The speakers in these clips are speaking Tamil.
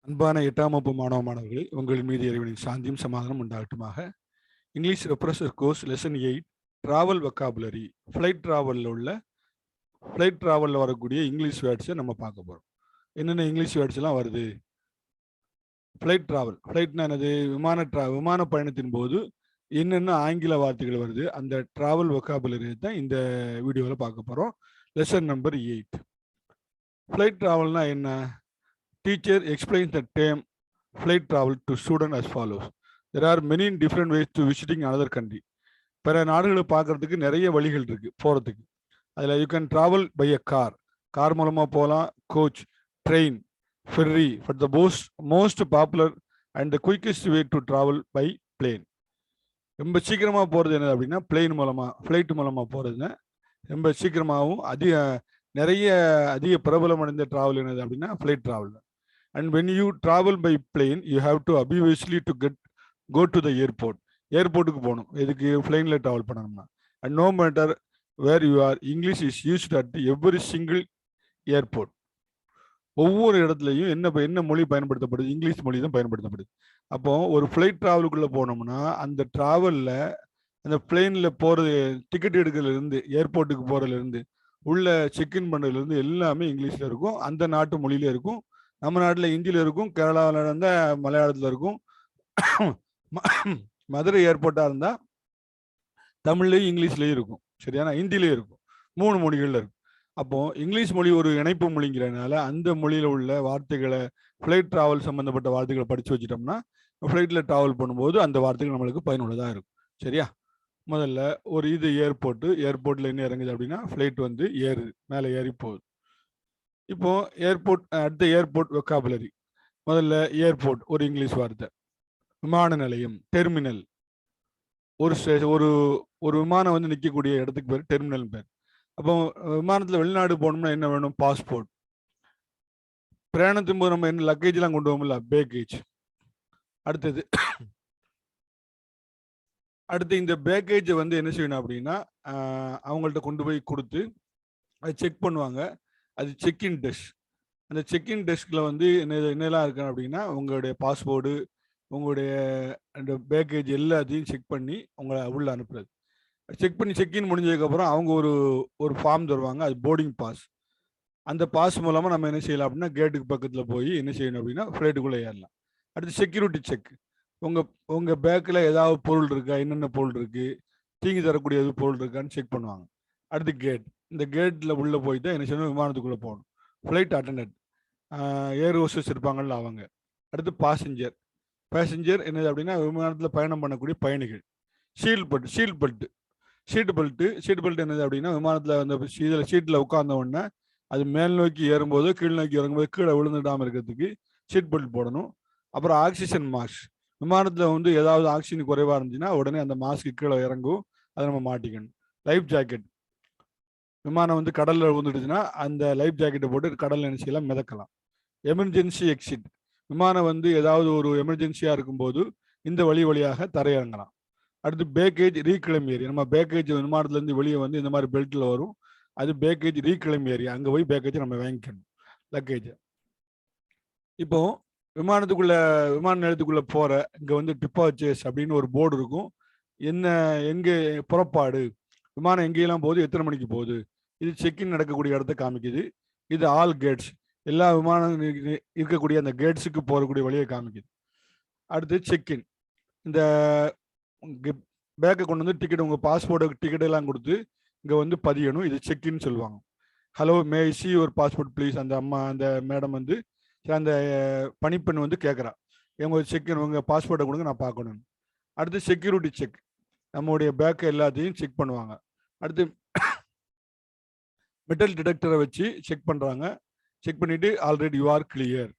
அன்பான 8ஆம் வகுப்பு மாணவர்களே, உங்கள் மீது இறைவனின் சாந்தியும் சமாதானம் உண்டாகட்டுமாக. English refresher course lesson 8 travel vocabulary. Flight டிராவலில் வரக்கூடிய இங்கிலீஷ் வேர்ட்ஸை நம்ம பார்க்க போகிறோம். என்னென்ன இங்கிலீஷ் வேர்ட்ஸ்லாம் வருது? ஃப்ளைட்னா என்னது? விமான பயணத்தின் போது என்னென்ன ஆங்கில வார்த்தைகள் வருது, அந்த டிராவல் வொக்காபுலரி தான் இந்த வீடியோவில் பார்க்க போகிறோம். Lesson number 8. ஃப்ளைட் டிராவல்னா என்ன? Teacher explains the term flight travel to students as follows. There are many different ways to visiting another country. பிற நாடுகளை பார்க்கறதுக்கு நிறைய வழிகள் இருக்கு போகிறதுக்கு. அதில் you can travel by a car மூலமாக போகலாம், coach, train, ferry. But the most popular and the quickest way to travel by plane. ரொம்ப சீக்கிரமாக போகிறது என்னது அப்படின்னா ஃப்ளைட் மூலமாக போகிறதுங்க. ரொம்ப சீக்கிரமாகவும் அதிக பிரபலமடைந்த ட்ராவல் என்னது அப்படின்னா flight travel. And when you travel by plane, you have to obviously to go to the airport. ஏர்போர்ட்டுக்கு போகணும். எதுக்கு? பிளைனில் ட்ராவல் பண்ணணும்னா. And no matter where you are, English is used at every single airport. ஒவ்வொரு இடத்துலையும் என்ன மொழி பயன்படுத்தப்படுது? இங்கிலீஷ் மொழி தான் பயன்படுத்தப்படுது. அப்போ ஒரு ஃப்ளைட் ட்ராவலுக்குள்ளே போனோம்னா அந்த ட்ராவலில் அந்த பிளெயினில் போகிறது, டிக்கெட் எடுக்கிறதுலேருந்து, ஏர்போர்ட்டுக்கு போகிறதுலேருந்து, உள்ள செக்இன் பண்ணுறதுலேருந்து எல்லாமே இங்கிலீஷில் இருக்கும். அந்த நாட்டு மொழியில இருக்கும். நம்ம நாட்டில் ஹிந்தியில் இருக்கும், கேரளாவில் இருந்தால் மலையாளத்தில் இருக்கும், மதுரை ஏர்போர்ட்டாக இருந்தால் தமிழ்லேயும் இங்கிலீஷ்லேயும் இருக்கும். சரியான? ஹிந்திலேயும் இருக்கும். 3 மொழிகளில் இருக்கும். அப்போது இங்கிலீஷ் மொழி ஒரு இணைப்பு மொழிங்கிறதுனால அந்த மொழியில் உள்ள வார்த்தைகளை, ஃப்ளைட் ட்ராவல் சம்மந்தப்பட்ட வார்த்தைகளை படித்து வச்சுட்டோம்னா ஃப்ளைட்டில் ட்ராவல் பண்ணும்போது அந்த வார்த்தைகள் நம்மளுக்கு பயனுள்ளதாக இருக்கும். சரியா? முதல்ல இது ஏர்போர்ட்டில் என்ன இறங்குது அப்படின்னா ஃப்ளைட் வந்து மேலே ஏறி போகுது. இப்போ அடுத்த ஏர்போர்ட் வொக்காபுலரி. முதல்ல ஏர்போர்ட் ஒரு இங்கிலீஷ் வார்த்தை. விமான நிலையம், டெர்மினல். ஒரு விமானம் வந்து நிற்கக்கூடிய இடத்துக்கு பேர் டெர்மினல் பேர். அப்போ விமானத்தில் வெளிநாடு போகணும்னா என்ன வேணும்? பாஸ்போர்ட். பிரயாணத்தின் போது நம்ம என்ன லக்கேஜ்லாம் கொண்டு போகல, பேக்கேஜ். அடுத்து இந்த பேக்கேஜை வந்து என்ன செய்யணும் அப்படின்னா அவங்கள்ட்ட கொண்டு போய் கொடுத்து அதை செக் பண்ணுவாங்க. அது செக்இன் டெஸ்க். அந்த செக்இன் டெஸ்கில் வந்து என்னெல்லாம் இருக்கு அப்படின்னா உங்களுடைய பாஸ்போர்டு, உங்களுடைய அந்த பேக்கேஜ் எல்லாத்தையும் செக் பண்ணி உங்களை உள்ள அனுப்புறது. செக்இன் முடிஞ்சதுக்கப்புறம் அவங்க ஒரு ஃபார்ம் தருவாங்க, அது போர்டிங் பாஸ். அந்த பாஸ் மூலமாக நம்ம என்ன செய்யலாம் அப்படின்னா கேட்டுக்கு பக்கத்தில் போய் என்ன செய்யணும் அப்படின்னா ஃப்ளைட்டுக்குள்ளே ஏறலாம். அடுத்து செக்யூரிட்டி செக். உங்கள் பேக்கில் ஏதாவது பொருள் இருக்கா, என்னென்ன பொருள் இருக்குது, தீங்கி தரக்கூடிய பொருள் இருக்கான்னு செக் பண்ணுவாங்க. அடுத்து கேட். இந்த கேட்டில் உள்ளே போய் தான் என்ன செய்யணும்? விமானத்துக்குள்ளே போகணும். ஃப்ளைட் அட்டண்டன்ட், ஏர் ஹோஸ்டஸ் இருப்பாங்கள்ல அவங்க. அடுத்து பேசஞ்சர் என்னது அப்படின்னா விமானத்தில் பயணம் பண்ணக்கூடிய பயணிகள். சீட் பெல்ட் என்னது அப்படின்னா விமானத்தில் அந்த சீட்டில் உட்கார்ந்த உடனே அது மேல் நோக்கி ஏறும்போது கீழ் நோக்கி இறங்கும்போது கீழே விழுந்துடாமல் இருக்கிறதுக்கு சீட் பெல்ட் போடணும். அப்புறம் ஆக்சிஜன் மாஸ்க். விமானத்தில் வந்து ஏதாவது ஆக்சிஜன் குறைவாக இருந்துச்சுன்னா உடனே அந்த மாஸ்க்கு கீழே இறங்கும், அதை நம்ம மாட்டிக்கணும். Life jacket. விமானம் வந்து கடலில் விழுந்துடுச்சுன்னா அந்த லைஃப் ஜாக்கெட்டை போட்டு கடலில் நினைச்சலாம் மிதக்கலாம். Emergency exit. விமானம் வந்து ஏதாவது ஒரு எமர்ஜென்சியாக இருக்கும்போது இந்த வழியாக தரையிறங்கலாம். அடுத்து பேக்கேஜ் ரீக்ளைம் ஏரியா. நம்ம பேக்கேஜ் விமானத்துலேருந்து வெளியே வந்து இந்த மாதிரி பெல்ட்டில் வரும், அது பேக்கேஜ் ரீக்ளைம் ஏரியா. அங்கே போய் பேக்கேஜை நம்ம வாங்கிக்கணும், லக்கேஜை. இப்போ விமான நிலையத்துக்குள்ளே போகிற இங்கே வந்து டிபார்ச்சர்ஸ் அப்படின்னு ஒரு போர்டு இருக்கும். எங்கே புறப்பாடு, விமானம் எங்கேயெல்லாம் போகுது, எத்தனை மணிக்கு போகுது. இது செக்இன் நடக்கக்கூடிய இடத்த காமிக்குது. இது ஆல் கேட்ஸ், எல்லா விமானம் இருக்கக்கூடிய அந்த கேட்ஸுக்கு போகக்கூடிய வழியை காமிக்குது. அடுத்து செக்இன். இந்த பேக்கை கொண்டு வந்து டிக்கெட், உங்கள் பாஸ்போர்ட்டு டிக்கெட் எல்லாம் கொடுத்து இங்கே வந்து பதியணும். இது செக்இன்னு சொல்லுவாங்க. Hello, May I see your passport please. அந்த மேடம் வந்து அந்த பணிப்பெண் வந்து கேட்குறா, உங்கள் பாஸ்போர்ட்டை கொடுங்க, நான் பார்க்கணும். அடுத்து செக்யூரிட்டி செக். நம்மளுடைய பேக்கை எல்லாத்தையும் செக் பண்ணுவாங்க. அடுத்து மெட்டல் டிடெக்டரை வச்சு செக் பண்ணுறாங்க. செக் பண்ணிவிட்டு ஆல்ரெடி யூ ஆர் கிளியர்.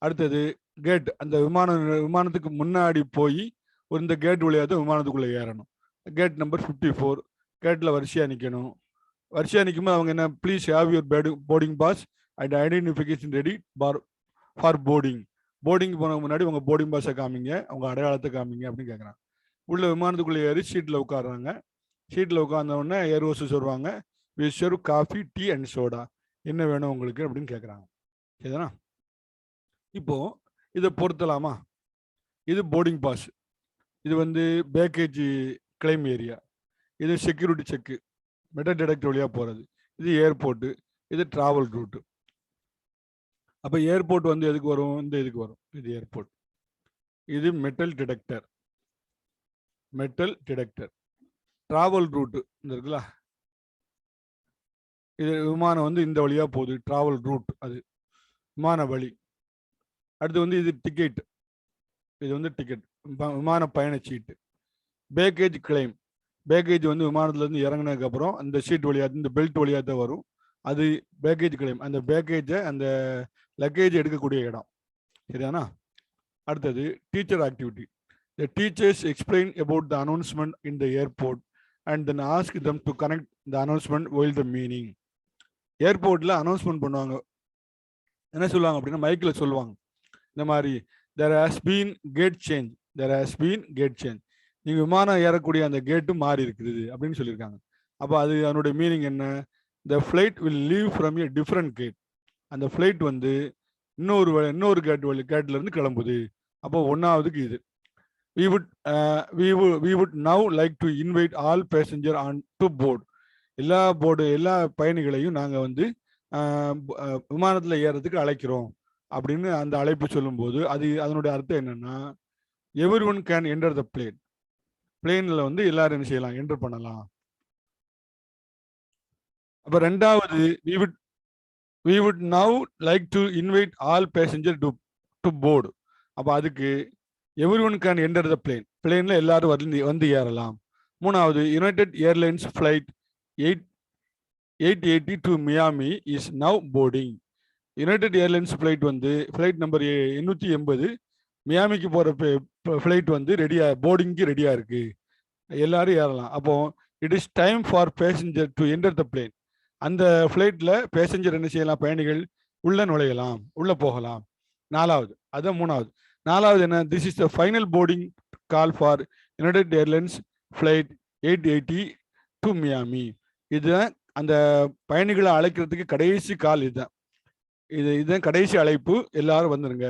அடுத்தது கேட். அந்த விமானத்துக்கு முன்னாடி போய் இந்த கேட் வழியாக தான் விமானத்துக்குள்ளே ஏறணும். Gate number 54. கேட்டில் வரிசையாக நிற்கணும். வரிசையாக நிற்கும்போது அவங்க என்ன, please have your boarding pass and identification ready for boarding. Boarding போன முன்னாடி உங்கள் போர்டிங் பாஸை காமிங்க, உங்கள் அடையாளத்தை காமிங்க அப்படின்னு கேட்குறாங்க. உள்ள விமானத்துக்குள்ளே ஏறி சீட்டில் உட்காடுறாங்க. சீட்டில் உட்கார்ந்தவுடனே ஏர் ஹோஸ்டஸ் வருவாங்க. We serve coffee, tea and soda. என்ன வேணும் உங்களுக்கு அப்படின்னு கேட்குறாங்க. சரிதானா? இப்போது இதை பொருத்தலாமா? இது போர்டிங் பாஸ், இது வந்து பேக்கேஜ் கிளைம் ஏரியா, இது செக்யூரிட்டி செக்கு மெட்டல் டிடெக்டர் வழியாக போகிறது, இது ஏர்போர்ட்டு, இது டிராவல் ரூட்டு. அப்போ ஏர்போர்ட் வந்து எதுக்கு வரும்? இந்த இதுக்கு வரும். இது ஏர்போர்ட், இது மெட்டல் டிடெக்டர். டிராவல் ரூட்டு இந்த இருக்குல்ல, இது விமானம் வந்து இந்த வழியாக போகுது, டிராவல் ரூட், அது விமான வழி. அடுத்து வந்து இது டிக்கெட், இது வந்து டிக்கெட், விமான பயணச்சீட்டு. பேக்கேஜ் கிளைம், பேக்கேஜ் வந்து விமானத்துலேருந்து இறங்கினதுக்கு அப்புறம் அந்த சீட் வழியாக, இந்த பெல்ட் வழியாக தான் வரும், அது பேக்கேஜ் கிளைம். அந்த பேக்கேஜை, அந்த லக்கேஜ் எடுக்கக்கூடிய இடம். சரியானா? அடுத்தது teacher activity. The teachers explain about the announcement in the airport and then ask them to connect the announcement with the meaning. ஏர்போர்ட்ல அனௌன்ஸ்மெண்ட் பண்ணுவாங்க. என்ன சொல்லுவாங்க அப்படின்னா, மைக்கில் சொல்லுவாங்க இந்த மாதிரி, there has been gate change, நீங்கள் விமானம் ஏறக்கூடிய அந்த கேட்டு மாறி இருக்குது அப்படின்னு சொல்லியிருக்காங்க. அப்போ அது அதனுடைய மீனிங் என்ன? the flight will leave from a different gate. அந்த ஃப்ளைட் வந்து இன்னொரு கேட்ல இருந்து கிளம்புது. அப்போ ஒன்னாவதுக்கு இது. we would now like to invite all passenger on to board. எல்லா பயணிகளையும் நாங்கள் வந்து விமானத்தில் ஏறதுக்கு அழைக்கிறோம் அப்படின்னு அந்த அழைப்பு சொல்லும்போது அதனுடைய அர்த்தம் என்னன்னா, everyone can enter the plane. பிளேன்ல வந்து எல்லாரும் என்ன செய்யலாம்? என்டர் பண்ணலாம். அப்ப ரெண்டாவது, we would now like to invite all passenger to board. அப்ப அதுக்கு everyone can enter the plane. பிளேன்ல எல்லாரும் வந்து ஏறலாம். மூணாவது, United airlines flight 880 to Miami is now boarding. United airlines flight வந்து ஃபிளைட் நம்பர் 880 மியாமிக்கு போற ஃபிளைட் வந்து போர்டிங்க்கு ரெடியா இருக்கு, எல்லாரும் ஏறலாம். அப்போ it is time for passenger to enter the plane. அந்த ஃபிளைட்ல பேசஞ்சர் என்ன செய்யலாம்? பயணிகள் உள்ள நுழையலாம், உள்ள போகலாம். நாலாவது, அதான் மூணாவது. நாலாவது என்ன? This is the final boarding call for United airlines flight 880 to Miami. இதுதான் அந்த பயணிகளை அழைக்கிறதுக்கு கடைசி கால். இதுதான் கடைசி அழைப்பு, எல்லாரும் வந்துருங்க.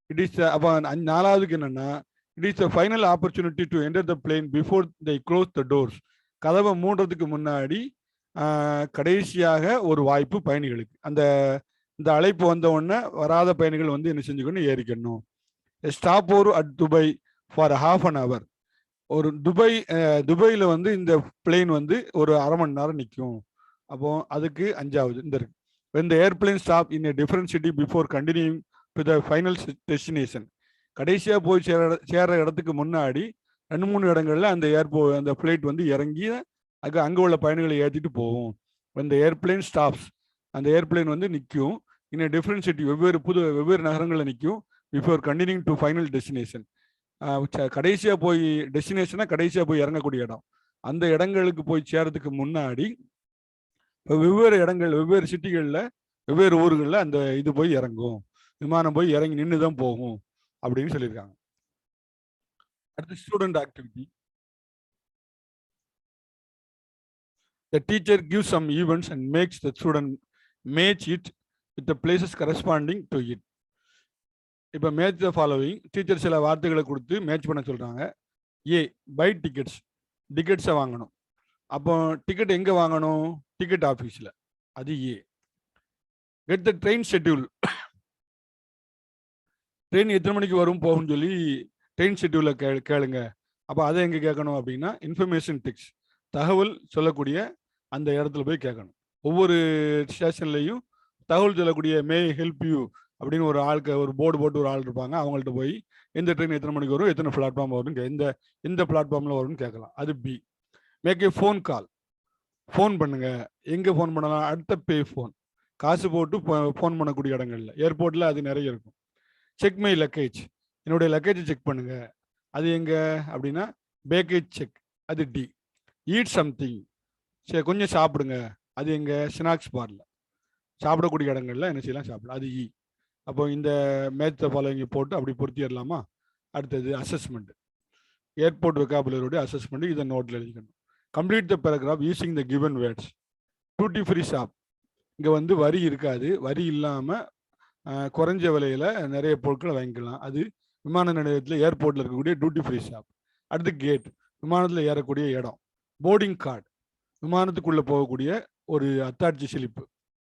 இட் இஸ் அப்போ நாலாவதுக்கு என்னன்னா, it is the final opportunity to enter the plane before they close the doors. கதவை மூடுறதுக்கு முன்னாடி கடைசியாக ஒரு வாய்ப்பு பயணிகளுக்கு. இந்த அழைப்பு வந்த உடனே வராத பயணிகள் வந்து என்ன செஞ்சுக்கணும்? ஏறிக்கணும். Stop over at Dubai for half an hour. ஒரு துபாயில் வந்து இந்த பிளேன் வந்து ஒரு அரை மணி நேரம் நிற்கும். அப்போ அதுக்கு அஞ்சாவது இந்த இருக்கு. when the airplane stop in a different city before continuing to the final destination. கடைசியா போய் சேர இடத்துக்கு முன்னாடி 2-3 இடங்கள்ல அந்த ஃபிளைட் வந்து இறங்கி அங்க உள்ள பயணிகளை ஏற்றிட்டு போகும். when the airplane stops, அந்த ஏர்பிளைன் வந்து நிற்கும் in a different city, வெவ்வேறு நகரங்களில் நிற்கும் before continuing to final destination. கடைசியா போய் டெஸ்டினேஷனா கடைசியா போய் இறங்கக்கூடிய இடம். அந்த இடங்களுக்கு போய் சேரத்துக்கு முன்னாடி வெவ்வேறு சிட்டிகளில் வெவ்வேறு ஊர்களில் அந்த இது போய் இறங்கும், விமானம் போய் இறங்கி நின்று தான் போகும் அப்படின்னு சொல்லியிருக்காங்க. அடுத்து student activity. The teacher gives some events and makes the student match it with the places corresponding to it. இப்போ மேட்ச் த ஃபாலோவிங். டீச்சர் சில வார்த்தைகளை கொடுத்து மேட்ச் பண்ண சொல்றாங்க. ஏ, பை டிக்கெட்ஸை வாங்கணும். அப்போ டிக்கெட் எங்கே வாங்கணும்? டிக்கெட் ஆஃபீஸில், அது A. Get the train schedule. Train எத்தனை மணிக்கு வரும் போகும்னு சொல்லி ட்ரெயின் ஷெட்யூலை கேளுங்க. அப்போ அதை எங்கே கேட்கணும் அப்படின்னா, இன்ஃபர்மேஷன் டெக்ஸ்ட், தகவல் சொல்லக்கூடிய அந்த இடத்துல போய் கேட்கணும். ஒவ்வொரு ஸ்டேஷன்லையும் தகவல் சொல்லக்கூடிய மே ஹெல்ப் யூ அப்படின்னு ஒரு போர்டு போட்டு ஒரு ஆள் இருப்பாங்க. அவங்கள்ட்ட போய் எந்த ட்ரெயின் எத்தனை மணிக்கு வரும், எத்தனை பிளாட்ஃபார்ம் வரும், எந்த பிளாட்ஃபார்மில் வரும்னு கேட்கலாம். அது B. Make a phone call. Phone பண்ணுங்க. எங்கே ஃபோன் பண்ணலாம்? அடுத்த பே ஃபோன், காசு போட்டு ஃபோன் பண்ணக்கூடிய இடங்கள்ல. ஏர்போர்ட்டில் அது நிறைய இருக்கும். செக் மை லக்கேஜ், என்னுடைய லக்கேஜை செக் பண்ணுங்க. அது எங்கே அப்படின்னா பேக்கேஜ் செக், அது டி. ஈட் சம்திங், சரி கொஞ்சம் சாப்பிடுங்க. அது எங்கே? ஸ்நாக்ஸ் பார்ல, சாப்பிடக்கூடிய இடங்கள்ல என்ன செய்யலாம்? சாப்பிடலாம். அது இ. அப்போ இந்த மேட்ச் ஃபாலோவிங் போட்டு அப்படி பொருத்திடலாமா? அடுத்தது அசஸ்மெண்ட். ஏர்போர்ட் வெக்காபுலரியோட அசஸ்மெண்ட், இதை நோட்டில் எழுதிக்கணும். Complete the paragraph using the given words. Duty free shop, இங்கே வந்து வரி இருக்காது. வரி இல்லாமல் குறைஞ்ச விலையில நிறைய பொருட்களை வாங்கிக்கலாம். அது விமான நிலையத்தில் ஏர்போர்ட்டில் இருக்கக்கூடிய டியூட்டி ஃப்ரீ ஷாப். அடுத்து கேட், விமானத்தில் ஏறக்கூடிய இடம். போர்டிங் கார்டு, விமானத்துக்குள்ளே போகக்கூடிய ஒரு அத்தாட்சி சிலிப்பு.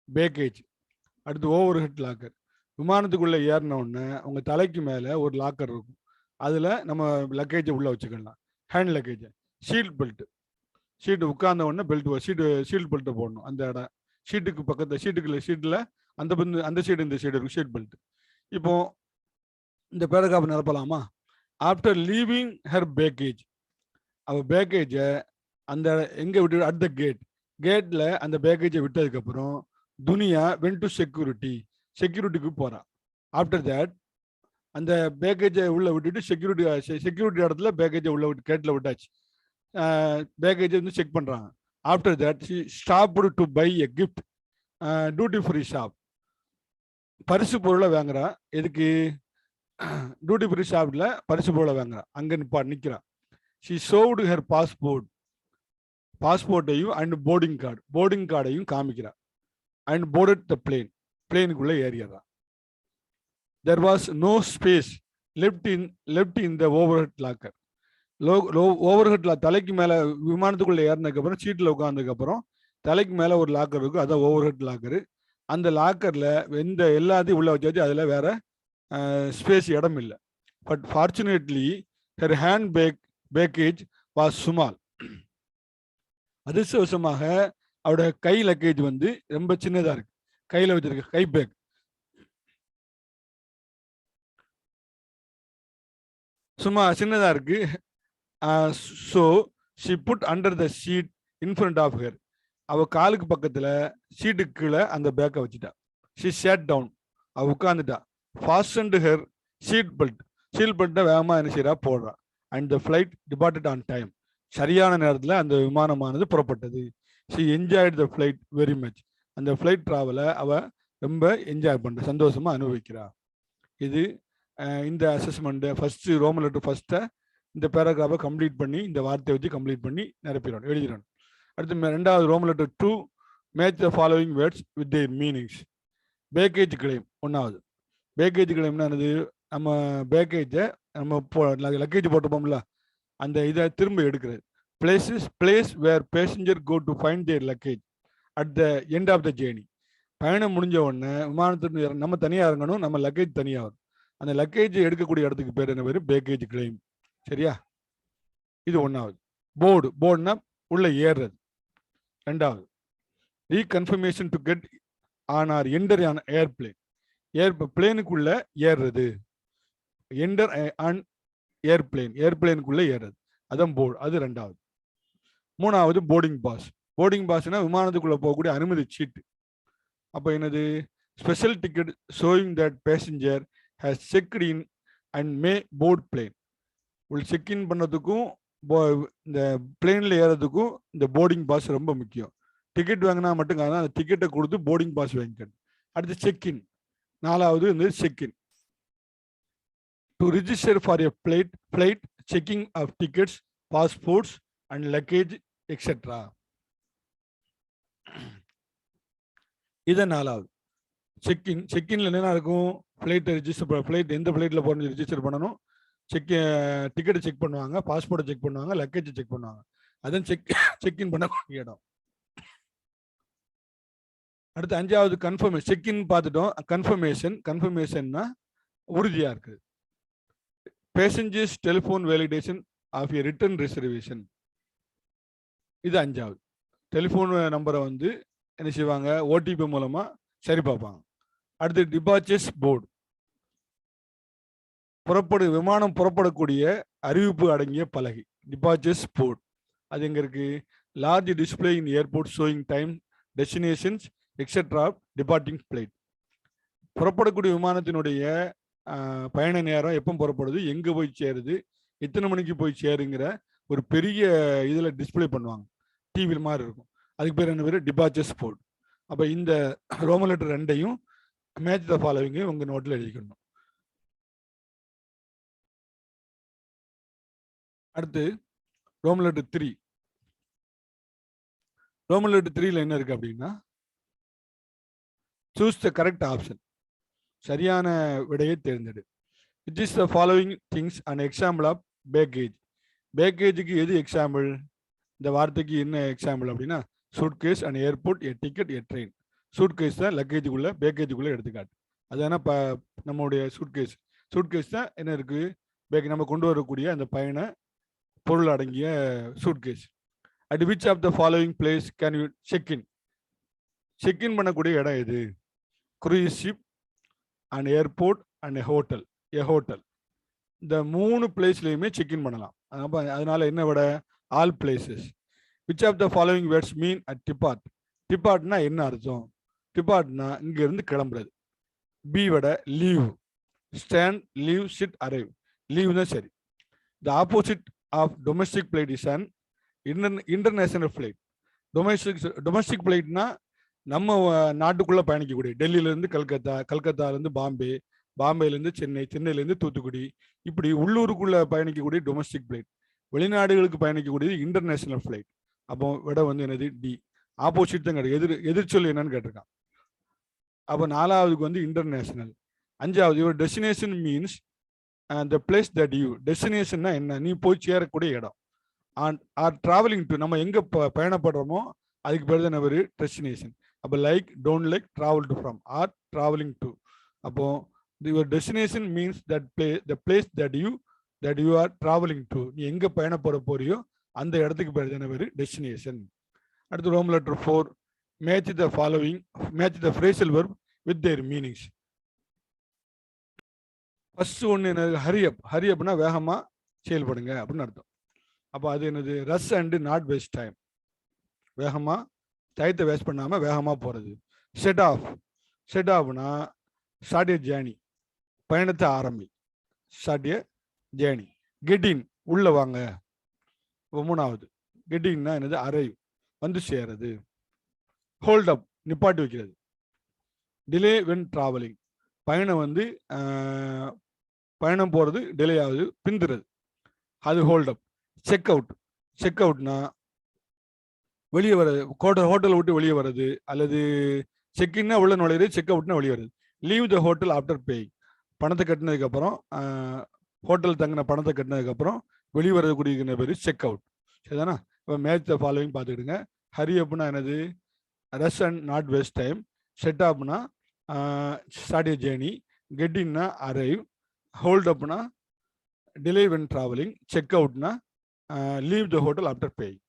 பேக்கேஜ். அடுத்து ஓவர் ஹெட் லாக்கர், விமானத்துக்குள்ளே ஏறின உடனே உங்கள் தலைக்கு மேலே ஒரு லாக்கர் இருக்கும், அதில் நம்ம லக்கேஜை உள்ளே வச்சுக்கலாம், ஹேண்ட் லக்கேஜை. சீட் பெல்ட், சீட்டு உட்கார்ந்த உடனே பெல்ட் சீட் பெல்ட்டை போடணும். அந்த இடம் ஷீட்டுக்கு பக்கத்தில், ஷீட்டில் அந்த சைடு இந்த சைடு இருக்கும் ஷீட் பெல்ட். இப்போ இந்த பேராகிராஃப் நிரப்பலாமா? ஆஃப்டர் லீவிங் ஹர் பேக்கேஜ், அவள் பேக்கேஜை அந்த எங்கே விட்டு அட் த கேட்டில் அந்த பேக்கேஜை விட்டதுக்கப்புறம் துனியா வென் டு செக்யூரிட்டிக்கு போகிறா. ஆஃப்டர் தேட் அந்த பேக்கேஜை உள்ளே விட்டுட்டு செக்யூரிட்டி இடத்துல பேக்கேஜை உள்ள விட்டு கேட்டில் விட்டாச்சு. பேக்கேஜை வந்து செக் பண்ணுறாங்க. After that she stopped to buy a gift duty free shop. பரிசு பொருளை வாங்குறா. எதுக்கு? டியூட்டி ஃப்ரீ ஷாப்பில் பரிசு பொருளை வாங்குறா. அங்கே நிற்கிறான். ஷி ஷோவ்டு ஹர் பாஸ்போர்ட்டையும் அண்ட் போர்டிங் கார்டையும் காமிக்கிறா. அண்ட் போர்டட் த பிளேனுக்குள்ளே ஏறிடுறா. There was no space left in the overhead locker. Overhead தலைக்கு மேலே விமானத்துக்குள்ளே ஏறினதுக்கப்புறம் சீட்டில் உட்காந்ததுக்கப்புறம் தலைக்கு மேலே ஒரு லாக்கர் இருக்கும், அதான் ஓவர்ஹெட் லாக்கரு. அந்த லாக்கரில் எல்லாத்தையும் உள்ள வச்சாச்சு, அதில் வேற ஸ்பேஸ் இடம் இல்லை. But fortunately her hand package was small. அதிர்ஷ்டவசமாக அவரோட கை லக்கேஜ் வந்து ரொம்ப சின்னதாக இருக்கு. கையில் வச்சிருக்க கை பேக் சும்மா சின்னதாக இருக்கு. So she put under the seat in front of her. அவள் காலுக்கு பக்கத்தில் சீட்டுக்கு கீழே அந்த பேக்கை வச்சுட்டா. ஷி சேட் டவுன், அவள் உட்காந்துட்டா. ஃபாஸ்டன்டு ஹர் சீட் பெல்ட்டை வேகமாக என்ன செய்யறா, போடுறா. And the flight departed on time. சரியான நேரத்தில் அந்த விமானமானது புறப்பட்டது. She enjoyed the flight very much. அந்த ஃப்ளைட் ட்ராவலை அவள் ரொம்ப என்ஜாய் பண்ணுற, சந்தோஷமாக அனுபவிக்கிறா. இது இந்த அசஸ்மெண்ட்டு ஃபஸ்ட்டு ரோமன் லெட்டர் ஃபஸ்ட்டை இந்த பேராகிராஃபை கம்ப்ளீட் பண்ணி இந்த வார்த்தையை வச்சு கம்ப்ளீட் பண்ணி நிரப்பிடணும், எழுதிடணும். அடுத்து ரெண்டாவது Roman letter 2, match the following words with their meanings. Baggage claim. ஒன்றாவது பேக்கேஜ் கிளைம்னா என்னது? நம்ம பேக்கேஜை லக்கேஜ் போட்டுப்போம்ல, அந்த இதை திரும்ப எடுக்கிறது. Place where passenger go to find their luggage at the end of the journey. பயணம் முடிஞ்ச உடனே விமானத்துக்கு நம்ம தனியாக இறங்கணும், நம்ம லக்கேஜ் தனியாக வரும். அந்த லக்கேஜ் எடுக்கக்கூடிய இடத்துக்கு பேர் என்ன பேர்? Baggage claim. சரியா? இது ஒன்றாவது. போர்டுனா உள்ள ஏறுறது. ரெண்டாவது reconfirmation to get on or enter on airplane. பிளேனுக்குள்ள ஏறுறது. என்டர் ஆன் ஏர்பிளேனுக்குள்ள ஏறுறது, அதான் போர்டு. அது ரெண்டாவது. மூணாவது போர்டிங் பாஸ்னா விமானத்துக்குள்ள போகக்கூடிய அனுமதி சீட்டு. அப்போ என்னது? Special ticket showing that passenger has checked in and may board plane. Check in பண்ணதுக்கும் இந்த பிளேனில் ஏறதுக்கும் இந்த போர்டிங் பாஸ் ரொம்ப முக்கியம். டிக்கெட் வாங்கினா மட்டும் காரணம், அந்த டிக்கெட்டை கொடுத்து போர்டிங் பாஸ் வாங்கிக்கணும். அடுத்து செக்இன். நாலாவது வந்து check in. To register for a flight checking of tickets, passports and luggage etcetera. இதை நாலாவது. செக்இன்ல என்ன இருக்கும்? ஃப்ளைட்டை ஃப்ளைட் எந்த ஃப்ளைட்டில் போகணும் ரிஜிஸ்டர் பண்ணணும், டிக்கெட்டை செக் பண்ணுவாங்க, பாஸ்போர்ட்டை செக் பண்ணுவாங்க, லக்கேஜை செக் பண்ணுவாங்க. அதான் செக்இன் பண்ணக்கூடிய இடம். அடுத்து அஞ்சாவது கன்ஃபர்மேஷன். செக்இன் பார்த்துட்டோம். கன்ஃபர்மேஷன்னா உறுதியா இருக்குது. Passengers telephone validation of a return reservation. இது அஞ்சாவது. டெலிஃபோன் நம்பரை வந்து என்ன செய்வாங்க? ஓடிபி மூலமா சரி பார்ப்பாங்க. அடுத்து டிபார்ச்சர்ஸ் போர்டு. விமானம் புறப்படக்கூடிய அறிவிப்பு அடங்கிய பலகை, டிபார்ச்சர்ஸ் போர்டு. அது எங்க இருக்கு? Large display in airport showing time, destinations etcetera departing flight. புறப்படக்கூடிய விமானத்தினுடைய பயண நேரம், எப்போ புறப்படுது, எங்கே போய் சேருது, எத்தனை மணிக்கு போய் சேருங்கிற ஒரு பெரிய இதில் டிஸ்பிளே பண்ணுவாங்க, டிவி மாதிரி இருக்கும். அதுக்கு பேர் என்ன பேர்? Departures board. அப்போ இந்த ரோமன் லெட்டர் 2ஐயும் மேட்ச் த ஃபாலோவிங்கையும் உங்கள் நோட்டில் எழுதிக்கணும். அடுத்து ரோமன் லெட்டர் 3. ரோமன் லெட்டர் 3ல என்ன இருக்கு அப்படின்னா, சூஸ் த கரெக்ட் ஆப்ஷன். சரியான விடையை தேர்ந்தெடு. Which is the following things an example of baggage? பேக்கேஜுக்கு எது எக்ஸாம்பிள்? இந்த வார்த்தைக்கு என்ன எக்ஸாம்பிள் அப்படின்னா suitcase, and airport, a ticket, a train. Suitcase தான் லக்கேஜுக்குள்ள, பேக்கேஜுக்குள்ள எடுத்துக்காட்டு. அதுதானே நம்மளுடைய சூட்கேஸ். சூட்கேஸ் தான் என்ன இருக்கு, பேக் நம்ம கொண்டு வரக்கூடிய அந்த பயண பொருள் அடங்கிய suitcase. At which of the following place can you check in? Check in பண்ணக்கூடிய இடம் எது? Cruise ship, and airport, and hotel. A hotel. இந்த 3 பிளேஸ்லையுமே செக்இன் பண்ணலாம். அதனால என்ன விட all places. Which of the following words mean at depart? டிபார்ட்னா என்ன அர்த்தம்? டிபார்ட்னா இங்க இருந்து கிளம்புறது. பி விட leave. Stand, leave, sit, arrive. Leave தான் சரி. The opposite of domestic flight is an international flight. Domestic பிளைட்னா நம்ம நாட்டுக்குள்ள பயணிக்கக்கூடிய, டெல்லியிலேருந்து கல்கத்தா, கல்கத்தாலேருந்து பாம்பே, பாம்பேலேருந்து சென்னை, சென்னையிலேருந்து தூத்துக்குடி, இப்படி உள்ளூருக்குள்ள பயணிக்கக்கூடிய டொமஸ்டிக் பிளைட். வெளிநாடுகளுக்கு பயணிக்கக்கூடியது இன்டர்நேஷனல் ஃபிளைட். அப்போ விட வந்து என்னது? டி. ஆப்போசிட் தான் கிடையாது, எதிர்ச்சொல் என்னன்னு கேட்டிருக்கான். அப்போ 4வதுக்கு வந்து இன்டர்நேஷனல். 5வது your destination means the place that you. டெஸ்டினேஷன்னா என்ன? நீ போய் சேரக்கூடிய இடம். ஆர் டிராவலிங் டு, நம்ம எங்க பயணப்படுறோமோ அதுக்கு பேர் தான் ஒரு டெஸ்டினேஷன். அப்போ like, don't like, travel to, from, or travelling to. அப்போ your destination means that the place that you are travelling to. நீ எங்க பயணப்பட போறியோ அந்த இடத்துக்கு பேர் தான் ஒரு டெஸ்டினேஷன். அடுத்து Rome letter 4. Match the following, match the phrasal verb with their meanings. First ஒன்று என்னது? ஹரியப். ஹரியப்னா வேகமா செயல்படுங்க அப்படின்னு அர்த்தம். அப்போ அது என்னது? Rush and not waste time. வேகமா, டயத்தை வேஸ்ட் பண்ணாம வேகமா போறது. Set off. செட் ஆஃப்னா ஸ்டார்ட் எ ஜேர்னி, பயணத்தை ஆரம்பி. Start a journey. Get in, உள்ள வாங்க. 3வது கெட் இன்னா என்னது? அரைவ், வந்து சேருது. ஹோல்ட் அப், நிப்பாட்டி வைக்கிறது. டிலே வென் டிராவலிங், பயணம் வந்து பயணம் போறது டிலே ஆகுது, பிந்துறது, அது hold up. Check out. Check அவுட்னா வெளியே வர்றது, ஹோட்டல் விட்டு வெளியே வர்றது, அல்லது செக் இன்னா உள்ள நுழையிறது, செக் அவுட்னா வெளியே வருது. Leave the hotel after paying, பணத்தை கட்டினதுக்கு அப்புறம், ஹோட்டல் தங்கின பணத்தை கட்டினதுக்கு அப்புறம் வெளியே வரக்கூடிய பேர் செக் அவுட். சரிதானா? இப்போ மேட்ச் த ஃபாலோவிங் பார்த்துக்கிடுங்க. ஹரி அப்னா என்னது? Rush and not waste time. Set அப்னா ஸ்டார்ட் எ ஜேர்னி. கெட் இன்னா அரைவ். ஹோல்ட் அப்னா டிலே வென் டிராவலிங். செக் அவுட்னா leave the hotel after paying.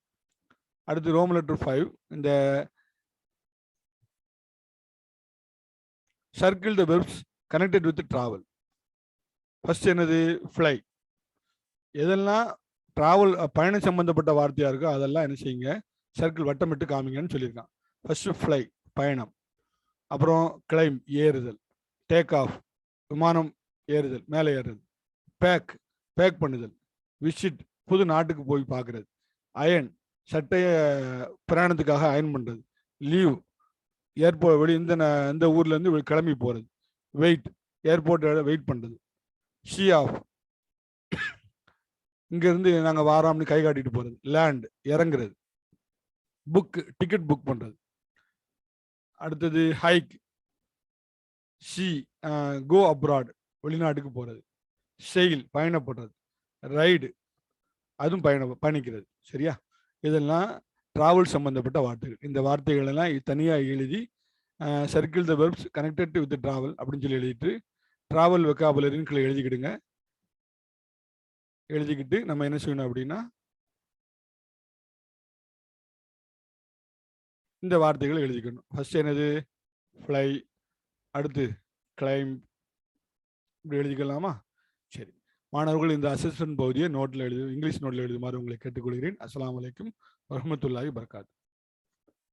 அடுத்து ரோம் லெட்டர் 5. இந்த circle the verbs connected with travel. First என்னது? ஃப்ளை. எதெல்லாம் டிராவல், பயணம் சம்பந்தப்பட்ட வார்த்தையா இருக்கோ அதெல்லாம் என்ன செய்யுங்க? சர்க்கிள், வட்டமிட்டு காமிங்கன்னு சொல்லியிருக்கான். ஃபர்ஸ்ட் ஃப்ளை, பயணம். அப்புறம் கிளைம், ஏறுதல். டேக் ஆஃப், விமானம் ஏறுதல், மேலே ஏறுறது. Back, back பண்ணுதல். விசிட், புது நாட்டுக்கு போய் பார்க்கறது. அயன், சட்டையை பிரயாணத்துக்காக அயன் பண்றது. லீவ், ஏர்போர்ட், வெளி இந்த ஊர்ல இருந்து கிளம்பி போறது. வெயிட், ஏர்போர்ட் வெயிட் பண்றது. ஷீ ஆஃப், இங்க இருந்து நாங்க வாராம்னு கை காட்டிட்டு போறது. லேண்ட், இறங்குறது. புக், டிக்கெட் புக் பண்றது. அடுத்தது ஹைக். சி, கோ அப்ராட், வெளிநாட்டுக்கு போறது. செயில், பயணப்படுறது. ரைடு, அதுவும் பயணிக்கிறது. சரியா? இதெல்லாம் டிராவல் சம்பந்தப்பட்ட வார்த்தைகள். இந்த வார்த்தைகள் எல்லாம் தனியாக எழுதி circle the verbs connected with travel அப்படின்னு சொல்லி எழுதிட்டு டிராவல் வெக்காபுலரின்னு எழுதிக்கிடுங்க. எழுதிக்கிட்டு நம்ம என்ன செய்யணும் அப்படின்னா இந்த வார்த்தைகளை எழுதிக்கணும். ஃபர்ஸ்ட் என்னது? ஃப்ளை. அடுத்து கிளைம். இப்படி எழுதிக்கலாமா? சரி மாணவர்கள், இந்த அசஸ்மெண்ட் பகுதியை நோட்டில் இங்கிலீஷ் நோட்டில் எழுதுமாறு உங்களை கேட்டுக்கொள்கிறேன். அஸ்ஸலாமு அலைக்கும் வரஹ்மத்துல்லாஹி வபரகாத்துஹு.